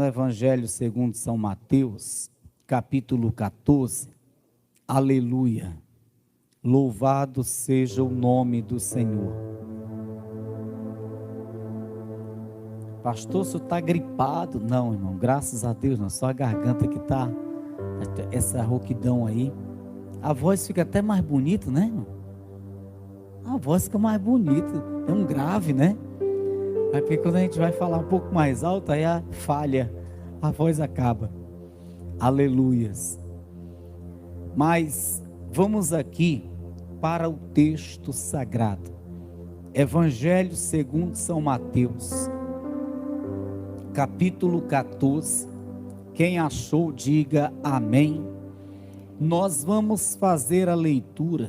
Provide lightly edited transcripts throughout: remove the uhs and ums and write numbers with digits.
no Evangelho segundo São Mateus, capítulo 14. Aleluia! Louvado seja o nome do Senhor. Pastor, o senhor está gripado? Não, irmão, graças a Deus, não, só a garganta que está, essa rouquidão aí. A voz fica até mais bonita, né, irmão? A voz fica mais bonita, é um grave, né? Aí porque quando a gente vai falar um pouco mais alto, aí a falha, a voz acaba. Aleluias. Mas vamos aqui para o texto sagrado. Evangelho segundo São Mateus, capítulo 14. Quem achou, diga amém. Nós vamos fazer a leitura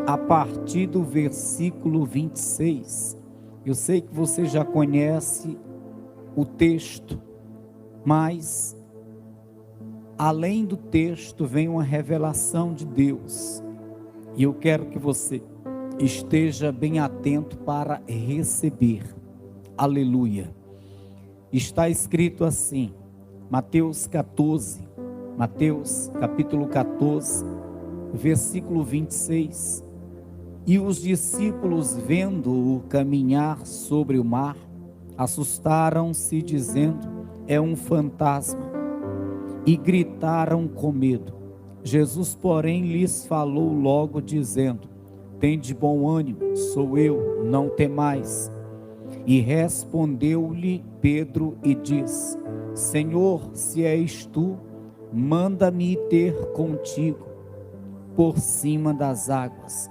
a partir do versículo 26. Eu sei que você já conhece o texto, mas além do texto vem uma revelação de Deus. E eu quero que você esteja bem atento para receber. Aleluia. Está escrito assim, Mateus capítulo 14, versículo 26. E os discípulos, vendo-o caminhar sobre o mar, assustaram-se, dizendo: é um fantasma, e gritaram com medo. Jesus, porém, lhes falou logo, dizendo: tende bom ânimo, sou eu, não temais. E respondeu-lhe Pedro e disse: Senhor, se és tu, manda-me ter contigo por cima das águas.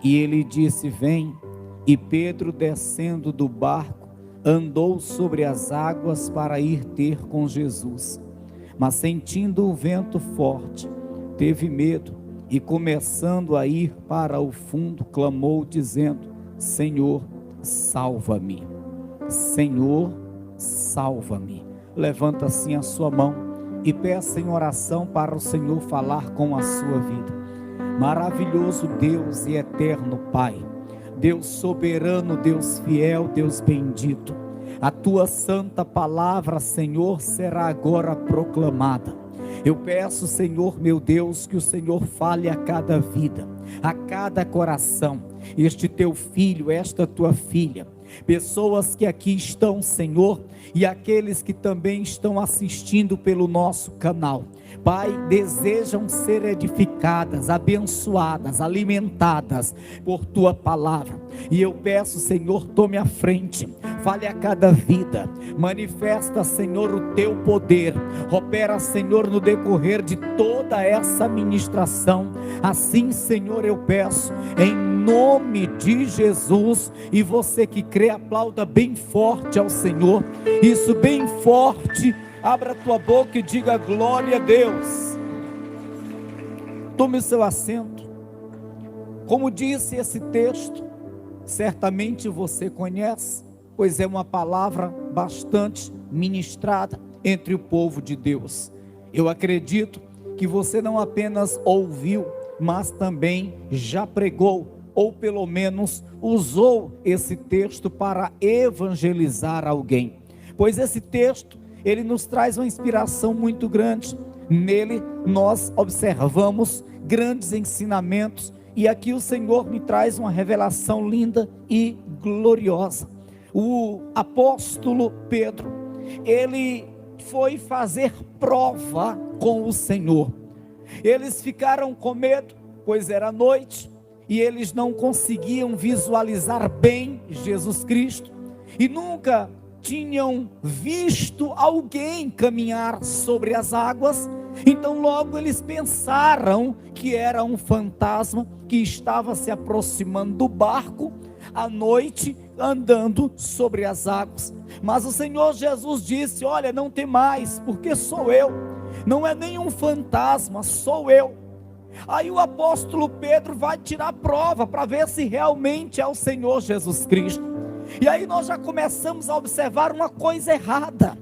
E ele disse: vem. E Pedro, descendo do barco, andou sobre as águas para ir ter com Jesus. Mas sentindo o vento forte, teve medo, e começando a ir para o fundo, clamou dizendo: Senhor, salva-me. Senhor, salva-me. Levanta assim a sua mão e peça em oração para o Senhor falar com a sua vida. Maravilhoso Deus e eterno Pai, Deus soberano, Deus fiel, Deus bendito, a tua santa palavra, Senhor, será agora proclamada. Eu peço, Senhor meu Deus, que o Senhor fale a cada vida, a cada coração, este teu filho, esta tua filha, pessoas que aqui estão, Senhor, e aqueles que também estão assistindo pelo nosso canal. Pai, desejam ser edificadas, abençoadas, alimentadas por tua palavra. E eu peço, Senhor, tome a frente, fale a cada vida, manifesta, Senhor, o teu poder, opera, Senhor, no decorrer de toda essa ministração. Assim, Senhor, eu peço, em nome de Jesus. E você que crê, aplauda bem forte ao Senhor, isso, bem forte. Abra a tua boca e diga glória a Deus. Tome o seu assento. Como disse esse texto, certamente você conhece, pois é uma palavra bastante ministrada entre o povo de Deus. Eu acredito que você não apenas ouviu, mas também já pregou, ou pelo menos usou esse texto para evangelizar alguém. Pois esse texto, ele nos traz uma inspiração muito grande. Nele nós observamos grandes ensinamentos, e aqui o Senhor me traz uma revelação linda e gloriosa. O apóstolo Pedro, ele foi fazer prova com o Senhor. Eles ficaram com medo, pois era noite, e eles não conseguiam visualizar bem Jesus Cristo, e nunca tinham visto alguém caminhar sobre as águas. Então logo eles pensaram que era um fantasma que estava se aproximando do barco à noite, andando sobre as águas. Mas o Senhor Jesus disse: olha, não tem mais, porque sou eu, não é nenhum fantasma, sou eu. Aí o apóstolo Pedro vai tirar prova para ver se realmente é o Senhor Jesus Cristo. E aí nós já começamos a observar uma coisa errada.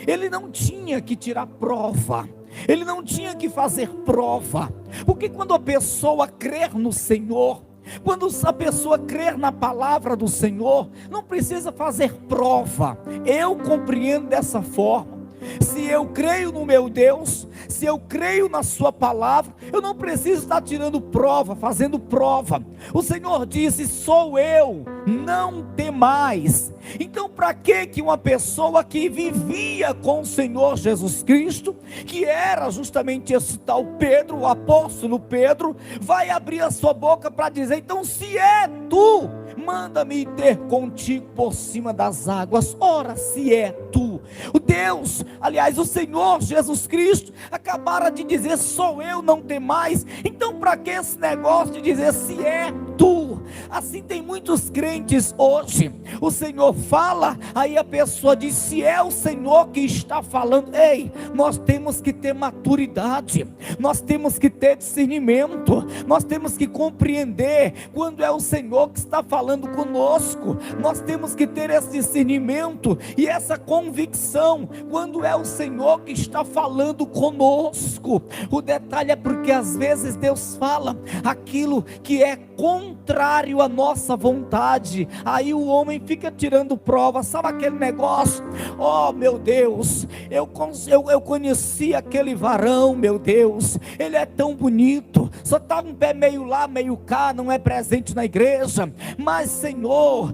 Ele não tinha que tirar prova, ele não tinha que fazer prova, porque quando a pessoa crer no Senhor, quando a pessoa crer na palavra do Senhor, não precisa fazer prova. Eu compreendo dessa forma. Se eu creio no meu Deus, se eu creio na sua palavra, eu não preciso estar tirando prova, fazendo prova. O Senhor disse: sou eu, não temais. Então para que uma pessoa que vivia com o Senhor Jesus Cristo, que era justamente esse tal Pedro, o apóstolo Pedro, vai abrir a sua boca para dizer: então se é tu, manda-me ter contigo por cima das águas? Ora, se é tu, o Deus, aliás, o Senhor Jesus Cristo, acabara de dizer: sou eu, não temais. Então para que esse negócio de dizer se é tu? Assim tem muitos crentes hoje, o Senhor fala, aí a pessoa diz: se é o Senhor que está falando. Ei, nós temos que ter maturidade, nós temos que ter discernimento, nós temos que compreender quando é o Senhor que está falando conosco. Nós temos que ter esse discernimento e essa convicção quando é o Senhor que está falando conosco. O detalhe é porque às vezes Deus fala aquilo que é contrário à nossa vontade, aí o homem fica tirando prova. Sabe aquele negócio? Oh meu Deus, eu conheci aquele varão, meu Deus, ele é tão bonito, só está um pé meio lá, meio cá, não é presente na igreja, mas Senhor,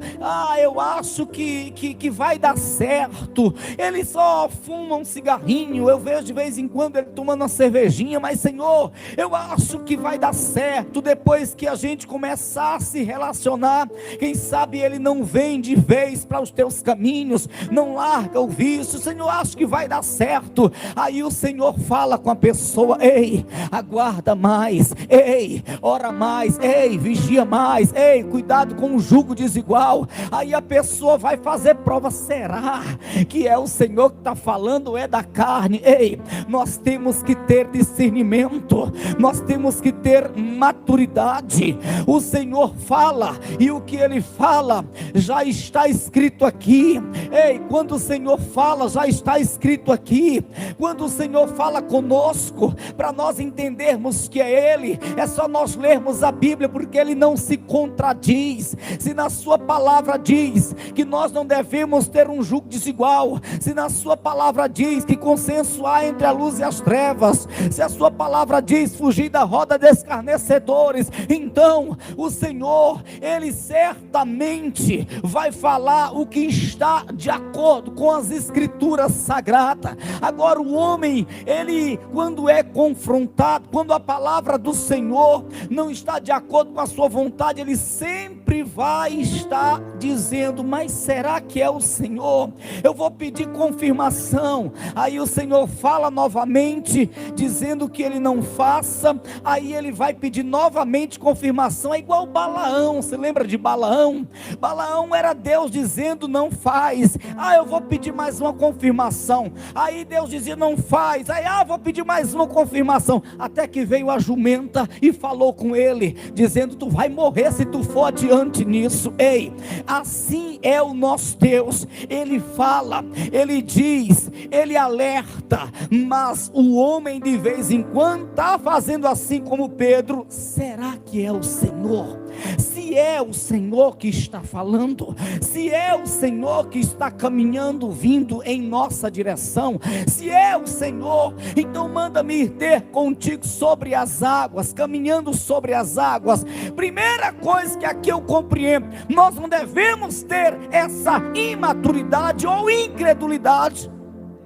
eu acho que vai dar certo. Ele só fuma um cigarrinho, eu vejo de vez em quando ele tomando uma cervejinha, mas Senhor, eu acho que vai dar certo. Depois que a gente começar a se relacionar, quem sabe ele não vem de vez para os teus caminhos, não larga o vício. Senhor, acho que vai dar certo. Aí o Senhor fala com a pessoa: ei, aguarda mais, ei, ora mais, ei, vigia mais, ei, cuidado com o jugo desigual. Aí a pessoa vai fazer prova: será que é o Senhor que está falando ou é da carne? Ei, nós temos que ter discernimento, nós temos que ter maturidade. O Senhor fala, e o que Ele fala já está escrito aqui. Ei, quando o Senhor fala, já está escrito aqui. Quando o Senhor fala conosco, para nós entendermos que é Ele, é só nós lermos a Bíblia, porque Ele não se contradiz. Se na sua palavra diz que nós não devemos ter um jugo desigual, se na sua palavra diz que consenso há entre a luz e as trevas, se a sua palavra diz fugir da roda de escarnecedores, então o Senhor, Ele certamente vai falar o que está de acordo com as escrituras sagradas. Agora o homem, ele quando é confrontado, quando a palavra do Senhor não está de acordo com a sua vontade, ele sempre vai estar dizendo: mas será que é o Senhor? Eu vou pedir confirmação. Aí o Senhor fala novamente, dizendo que ele não faça. Aí ele vai pedir novamente confirmação. É igual Balaão. Você lembra de Balaão? Balaão era Deus dizendo: não faz. Eu vou pedir mais uma confirmação. Aí Deus dizia: não faz. Aí vou pedir mais uma confirmação. Até que veio a jumenta e falou com ele, dizendo: tu vai morrer se tu for adiante nisso. Ei, assim é o nosso Deus. Ele fala, ele diz, ele alerta, mas o homem de vez em quando está fazendo assim como Pedro. Será que é o Senhor? Se é o Senhor que está falando, se é o Senhor que está caminhando, vindo em nossa direção, se é o Senhor, então manda-me ir ter contigo sobre as águas, caminhando sobre as águas. Primeira coisa que aqui eu compreendo, nós não devemos ter essa imaturidade ou incredulidade.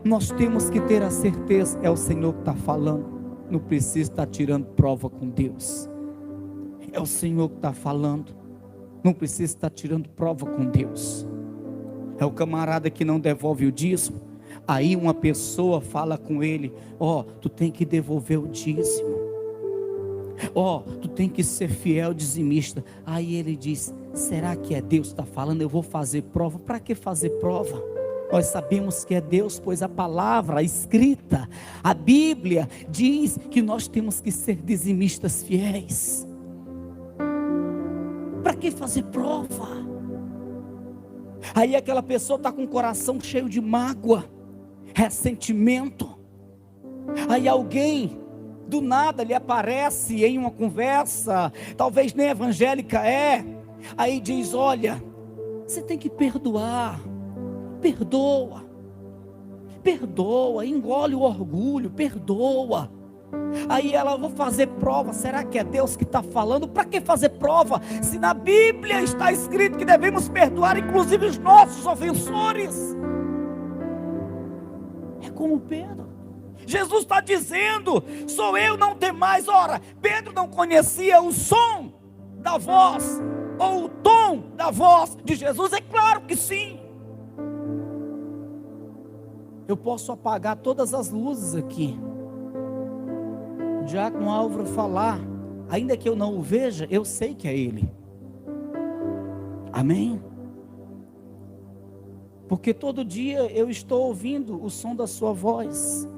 Nós temos que ter a certeza, é o Senhor que está falando, não precisa estar tirando prova com Deus. É o Senhor que está falando, não precisa estar tirando prova com Deus. É o camarada que não devolve o dízimo. Aí uma pessoa fala com ele: tu tem que devolver o dízimo, tu tem que ser fiel dizimista. Aí ele diz: será que é Deus que está falando? Eu vou fazer prova. Para que fazer prova? Nós sabemos que é Deus, pois a palavra, a escrita, a Bíblia diz que nós temos que ser dizimistas fiéis. Para que fazer prova? Aí aquela pessoa está com o coração cheio de mágoa, ressentimento. Aí alguém do nada lhe aparece em uma conversa, talvez nem evangélica aí diz: olha, você tem que perdoar, perdoa, perdoa, engole o orgulho, perdoa. Aí ela, vou fazer prova, será que é Deus que está falando? Para que fazer prova, se na Bíblia está escrito que devemos perdoar inclusive os nossos ofensores? É como Pedro, Jesus está dizendo, sou eu, não tem mais. Ora, Pedro não conhecia o som da voz, ou o tom da voz de Jesus? É claro que sim. Eu posso apagar todas as luzes aqui, o diácono Álvaro falar, ainda que eu não o veja, eu sei que é Ele. Amém? Porque todo dia eu estou ouvindo o som da sua voz.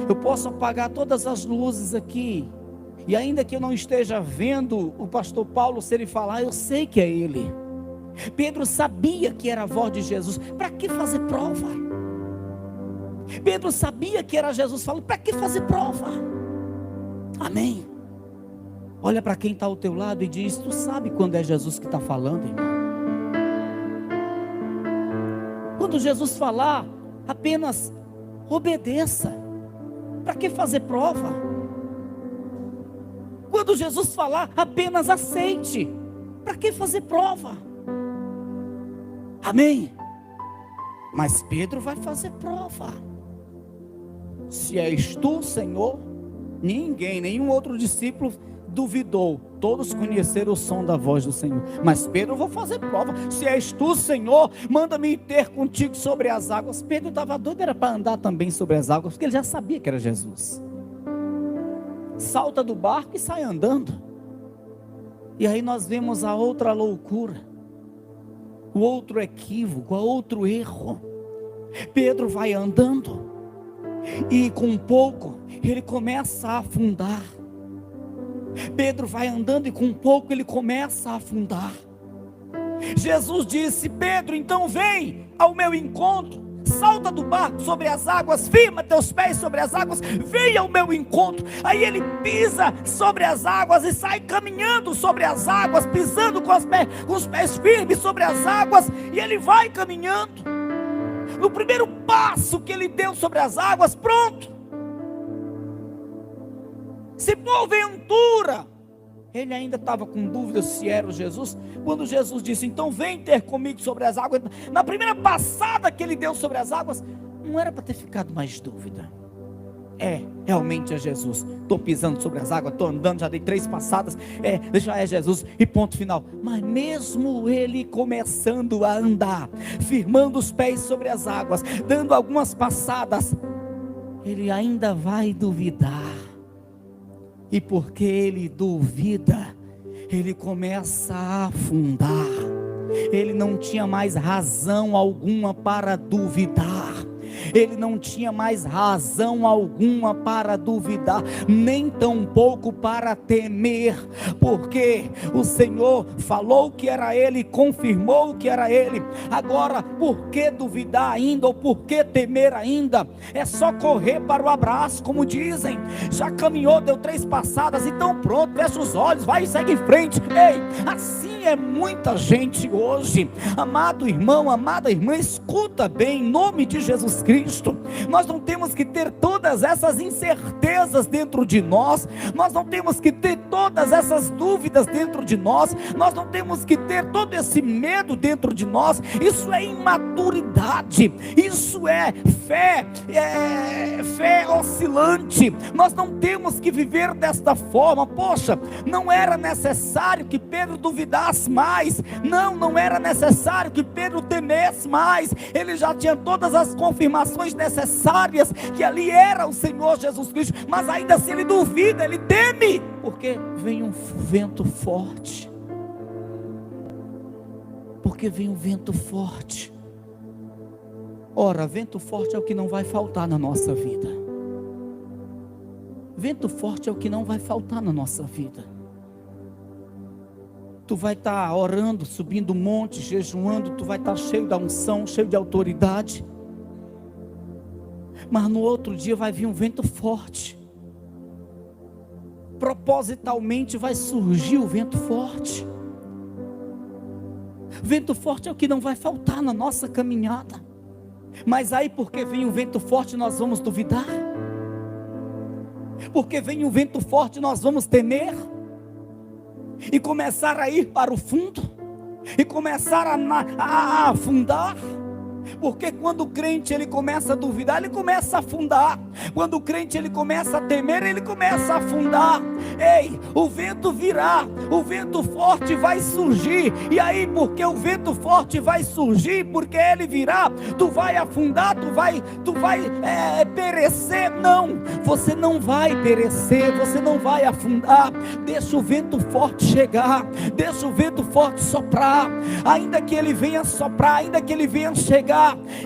Eu posso apagar todas as luzes aqui, e ainda que eu não esteja vendo o pastor Paulo, se ele falar, eu sei que é Ele. Pedro sabia que era a voz de Jesus. Para que fazer prova? Pedro sabia que era Jesus falando. Para que fazer prova? Amém? Olha para quem está ao teu lado e diz, tu sabe quando é Jesus que está falando, irmão? Quando Jesus falar, apenas obedeça. Para que fazer prova? Quando Jesus falar, apenas aceite. Para que fazer prova? Amém? Mas Pedro vai fazer prova. Se és tu, Senhor, ninguém, nenhum outro discípulo duvidou. Todos conheceram o som da voz do Senhor. Mas Pedro, vou fazer prova. Se és tu, Senhor, manda-me ir ter contigo sobre as águas. Pedro estava doido, era para andar também sobre as águas, porque ele já sabia que era Jesus. Salta do barco e sai andando. E aí nós vemos a outra loucura, o outro equívoco, o outro erro. Pedro vai andando, e com um pouco ele começa a afundar. Pedro vai andando e com um pouco ele começa a afundar. Jesus disse, Pedro, então vem ao meu encontro, salta do barco sobre as águas, firma teus pés sobre as águas, vem ao meu encontro. Aí ele pisa sobre as águas e sai caminhando sobre as águas, pisando com os pés firmes sobre as águas, e ele vai caminhando. No primeiro passo que ele deu sobre as águas, pronto. Se porventura ele ainda estava com dúvida se era o Jesus, quando Jesus disse, então vem ter comigo sobre as águas, na primeira passada que ele deu sobre as águas, não era para ter ficado mais dúvida. Realmente é Jesus. Estou pisando sobre as águas, estou andando, já dei 3 passadas, já é Jesus, e ponto final. Mas mesmo ele começando a andar, firmando os pés sobre as águas, dando algumas passadas, ele ainda vai duvidar. E porque ele duvida, ele começa a afundar. Ele não tinha mais razão alguma para duvidar. Ele não tinha mais razão alguma para duvidar, nem tampouco para temer, porque o Senhor falou que era Ele, confirmou que era Ele. Agora, por que duvidar ainda, ou por que temer ainda? É só correr para o abraço, como dizem. Já caminhou, deu 3 passadas, então pronto, fecha os olhos, vai e segue em frente. Ei, assim é muita gente hoje. Amado irmão, amada irmã, escuta bem, em nome de Jesus Cristo. Nós não temos que ter todas essas incertezas dentro de nós, nós não temos que ter todas essas dúvidas dentro de nós, nós não temos que ter todo esse medo dentro de nós. Isso é imaturidade, isso é fé oscilante. Nós não temos que viver desta forma. Poxa, não era necessário que Pedro duvidasse mais, não era necessário que Pedro temesse mais, ele já tinha todas as confirmações necessárias que ali era o Senhor Jesus Cristo, mas ainda assim ele duvida, ele teme, porque vem um vento forte. Porque vem um vento forte. Ora, vento forte é o que não vai faltar na nossa vida. Vento forte é o que não vai faltar na nossa vida. Tu vai estar orando, subindo um monte, jejuando, tu vai estar cheio da unção, cheio de autoridade. Mas no outro dia vai vir um vento forte. Propositalmente vai surgir o vento forte. Vento forte é o que não vai faltar na nossa caminhada. Mas aí porque vem um vento forte nós vamos duvidar? Porque vem um vento forte nós vamos temer? E começar a ir para o fundo? E começar a afundar? Porque quando o crente ele começa a duvidar, ele começa a afundar. Quando o crente ele começa a temer, ele começa a afundar. Ei, o vento virá, o vento forte vai surgir. E aí, porque o vento forte vai surgir, porque ele virá, tu vai afundar, tu vai perecer. Não, você não vai perecer, você não vai afundar. Deixa o vento forte chegar, deixa o vento forte soprar. Ainda que ele venha soprar, ainda que ele venha chegar,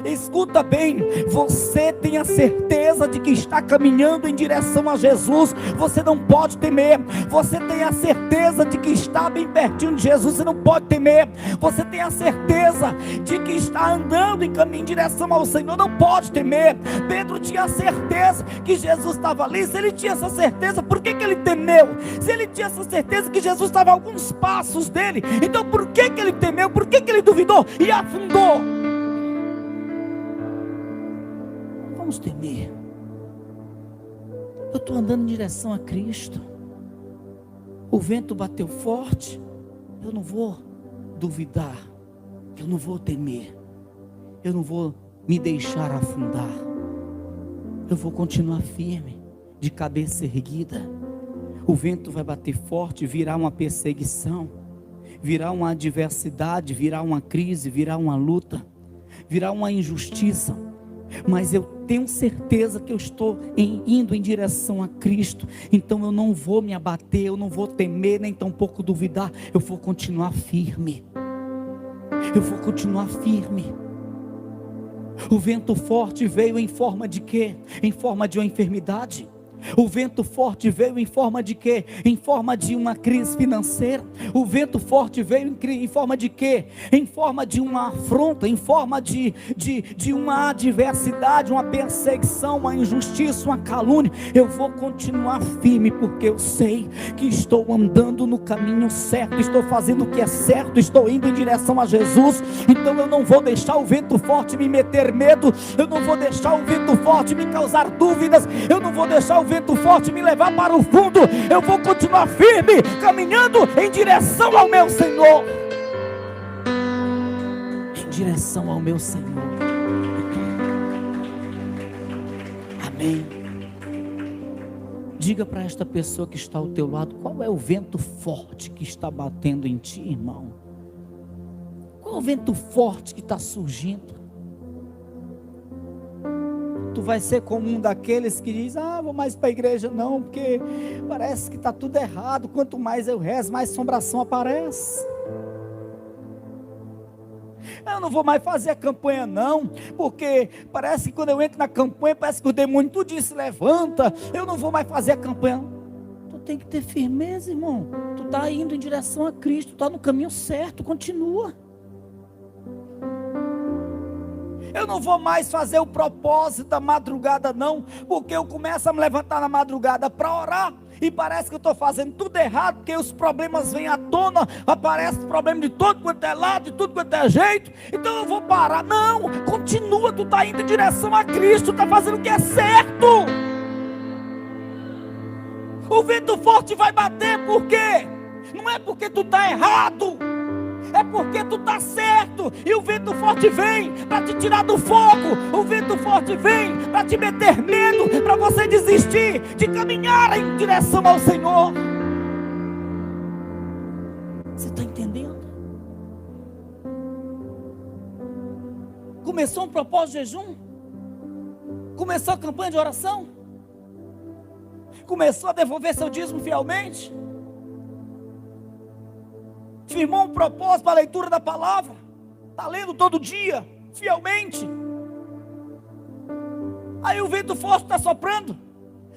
escuta bem, você tem a certeza de que está caminhando em direção a Jesus, você não pode temer. Você tem a certeza de que está bem pertinho de Jesus, você não pode temer. Você tem a certeza de que está andando em caminho em direção ao Senhor, não pode temer. Pedro tinha a certeza que Jesus estava ali. Se ele tinha essa certeza, por que ele temeu? Se ele tinha essa certeza que Jesus estava a alguns passos dele, então por que ele temeu? Por que ele duvidou e afundou? Vamos temer. Eu estou andando em direção a Cristo. O vento bateu forte. Eu não vou duvidar. Eu não vou temer. Eu não vou me deixar afundar. Eu vou continuar firme, de cabeça erguida. O vento vai bater forte, virá uma perseguição, virá uma adversidade, virá uma crise, virá uma luta, virá uma injustiça. Mas eu tenho certeza que eu estou indo em direção a Cristo. Então eu não vou me abater, eu não vou temer, nem tampouco duvidar. Eu vou continuar firme. Eu vou continuar firme. O vento forte veio em forma de quê? Em forma de uma enfermidade. O vento forte veio em forma de quê? Em forma de uma crise financeira. O vento forte veio em forma de quê? Em forma de uma afronta, em forma de uma adversidade, uma perseguição, uma injustiça, uma calúnia. Eu vou continuar firme, porque eu sei que estou andando no caminho certo, estou fazendo o que é certo, estou indo em direção a Jesus. Então eu não vou deixar o vento forte me meter medo, eu não vou deixar o vento forte me causar dúvidas, eu não vou deixar o vento forte me levar para o fundo. Eu vou continuar firme, caminhando em direção ao meu Senhor. Em direção ao meu Senhor. Amém. Diga para esta pessoa que está ao teu lado, qual é o vento forte que está batendo em ti, irmão? Qual é o vento forte que está surgindo? Tu vai ser como um daqueles que diz: vou mais para a igreja não, porque parece que está tudo errado. Quanto mais eu rezo, mais assombração aparece. Eu não vou mais fazer a campanha não, porque parece que quando eu entro na campanha, parece que o demônio tudinho se levanta. Eu não vou mais fazer a campanha. Tu tem que ter firmeza, irmão. Tu está indo em direção a Cristo, tu está no caminho certo, continua. Eu não vou mais fazer o propósito da madrugada não, porque eu começo a me levantar na madrugada para orar, e parece que eu estou fazendo tudo errado, porque os problemas vêm à tona, aparece problema de todo quanto é lado, de tudo quanto é jeito, então eu vou parar. Não, continua, tu está indo em direção a Cristo, tu está fazendo o que é certo. O vento forte vai bater, por quê? Não é porque tu está errado, é porque tu está certo. E o vento forte vem para te tirar do foco. O vento forte vem para te meter medo, para você desistir de caminhar em direção ao Senhor. Você está entendendo? Começou um propósito de jejum, começou a campanha de oração, começou a devolver seu dízimo fielmente, firmou um propósito para a leitura da palavra, está lendo todo dia, fielmente. Aí o vento forte está soprando,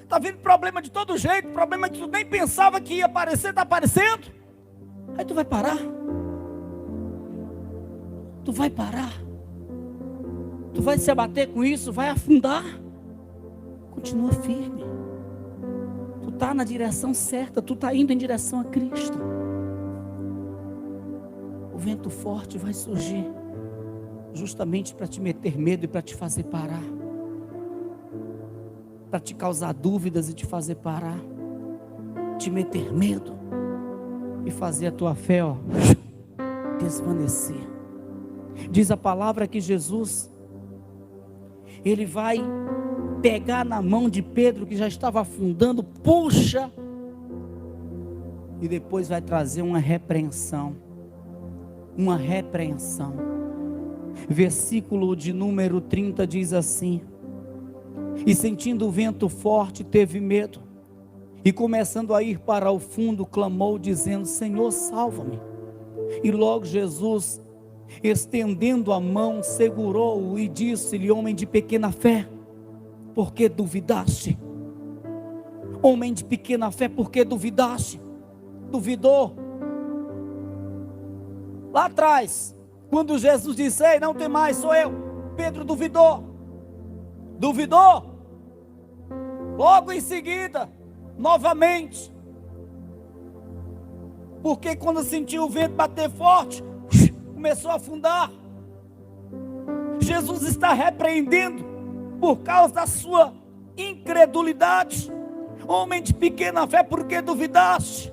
está vindo problema de todo jeito, problema que tu nem pensava que ia aparecer, está aparecendo. Aí tu vai parar? Tu vai parar? Tu vai se abater com isso? Vai afundar? Continua firme. Tu está na direção certa, tu está indo em direção a Cristo. O vento forte vai surgir, justamente para te meter medo e para te fazer parar, para te causar dúvidas e te fazer parar, te meter medo e fazer a tua fé, desvanecer. Diz a palavra que Jesus, ele vai pegar na mão de Pedro, que já estava afundando, puxa, e depois vai trazer uma repreensão. Versículo de número 30 diz assim: e sentindo o vento forte, teve medo, e começando a ir para o fundo, clamou dizendo: Senhor, salva-me. E logo Jesus, estendendo a mão, segurou-o e disse-lhe: homem de pequena fé, por que duvidaste? Homem de pequena fé, por que duvidaste? Duvidou lá atrás, quando Jesus disse: ei, não tem mais, sou eu. Pedro duvidou, logo em seguida, novamente, porque quando sentiu o vento bater forte, começou a afundar. Jesus está repreendendo por causa da sua incredulidade. Homem de pequena fé, por que duvidaste?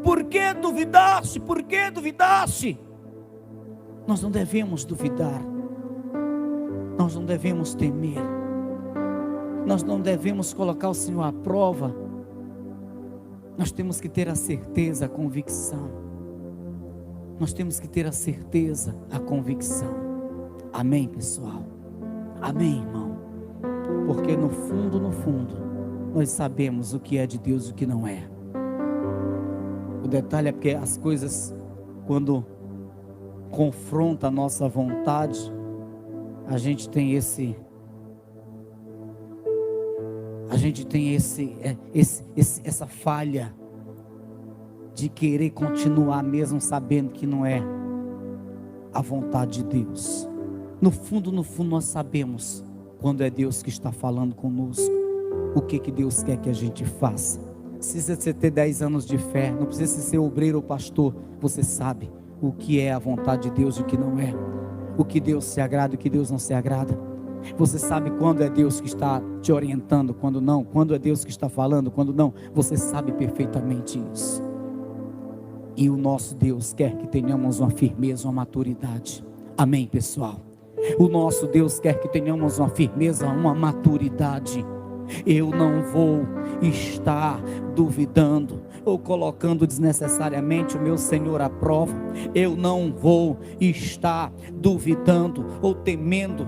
Por que duvidaste? Por que duvidaste? Nós não devemos duvidar, nós não devemos temer, nós não devemos colocar o Senhor à prova. Nós temos que ter a certeza, a convicção. Nós temos que ter a certeza, a convicção. Amém, pessoal? Amém, irmão? Porque no fundo, nós sabemos o que é de Deus e o que não é. O detalhe é porque as coisas, quando confronta a nossa vontade, a gente tem essa falha de querer continuar mesmo sabendo que não é a vontade de Deus. No fundo nós sabemos quando é Deus que está falando conosco, o que Deus quer que a gente faça. Não precisa você ter 10 anos de fé, não precisa ser obreiro ou pastor, você sabe o que é a vontade de Deus e o que não é, o que Deus se agrada e o que Deus não se agrada. Você sabe quando é Deus que está te orientando, quando não, quando é Deus que está falando, quando não, você sabe perfeitamente isso. E o nosso Deus quer que tenhamos uma firmeza, uma maturidade. Amém, pessoal? O nosso Deus quer que tenhamos uma firmeza, uma maturidade. Eu não vou estar duvidando ou colocando desnecessariamente o meu Senhor à prova. Eu não vou estar duvidando ou temendo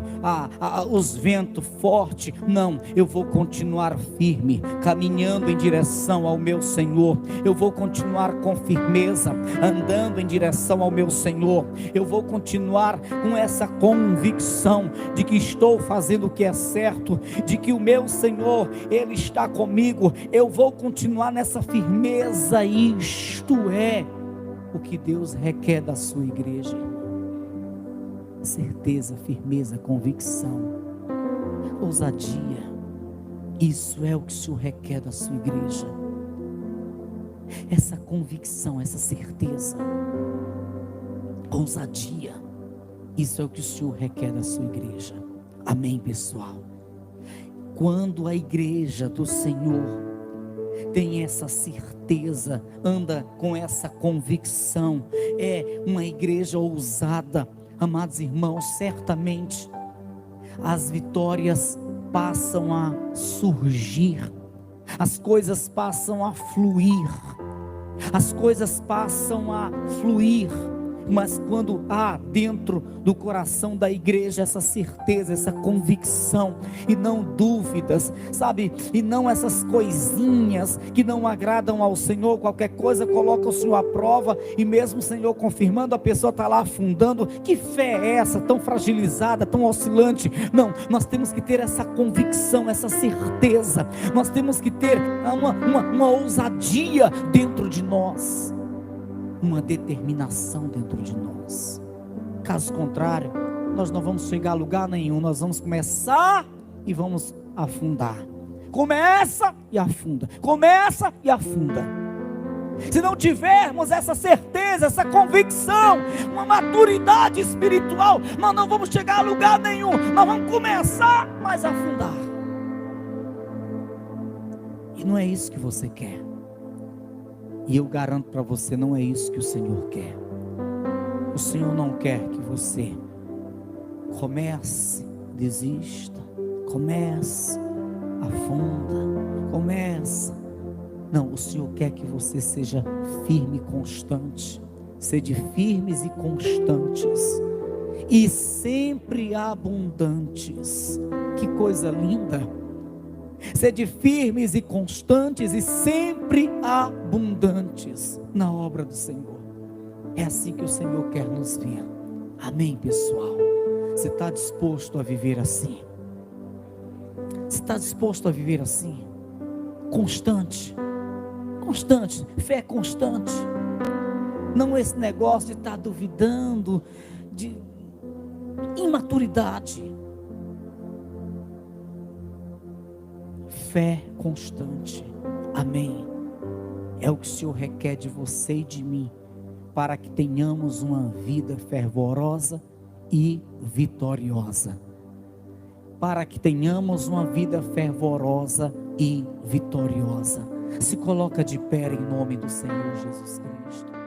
os ventos fortes. Não, eu vou continuar firme, caminhando em direção ao meu Senhor. Eu vou continuar com firmeza, andando em direção ao meu Senhor. Eu vou continuar com essa convicção de que estou fazendo o que é certo, de que o meu Senhor, Ele está comigo. Eu vou continuar nessa firmeza. Isto é o que Deus requer da sua igreja. Certeza, firmeza, convicção, ousadia. Isso é o que o Senhor requer da sua igreja. Essa convicção, essa certeza, ousadia. Isso é o que o Senhor requer da sua igreja. Amém, pessoal? Quando a igreja do Senhor tem essa certeza, anda com essa convicção, é uma igreja ousada, amados irmãos, certamente as vitórias passam a surgir, as coisas passam a fluir, mas quando há dentro do coração da igreja essa certeza, essa convicção, e não dúvidas, sabe, e não essas coisinhas que não agradam ao Senhor, qualquer coisa coloca o Senhor à prova, e mesmo o Senhor confirmando, a pessoa está lá afundando. Que fé é essa, tão fragilizada, tão oscilante? Não, nós temos que ter essa convicção, essa certeza, nós temos que ter uma ousadia dentro de nós, uma determinação dentro de nós. Caso contrário, nós não vamos chegar a lugar nenhum. Nós vamos começar e vamos afundar. Começa e afunda, começa e afunda. se não tivermos essa certeza, essa convicção, uma maturidade espiritual, nós não vamos chegar a lugar nenhum, nós vamos começar mais a afundar. E não é isso que você quer. E eu garanto para você, não é isso que o Senhor quer. O Senhor não quer que você comece, desista, comece, afunda, comece. Não, o Senhor quer que você seja firme e constante. Sede firmes e constantes, e sempre abundantes. Que coisa linda! Sede firmes e constantes e sempre abundantes na obra do Senhor. É assim que o Senhor quer nos ver. Amém, pessoal? Você está disposto a viver assim? Você está disposto a viver assim? Constante, constante, fé constante. Não esse negócio de estar duvidando, de imaturidade. Fé constante. Amém. É o que o Senhor requer de você e de mim, para que tenhamos uma vida fervorosa e vitoriosa. Para que tenhamos uma vida fervorosa e vitoriosa. Se coloca de pé em nome do Senhor Jesus Cristo.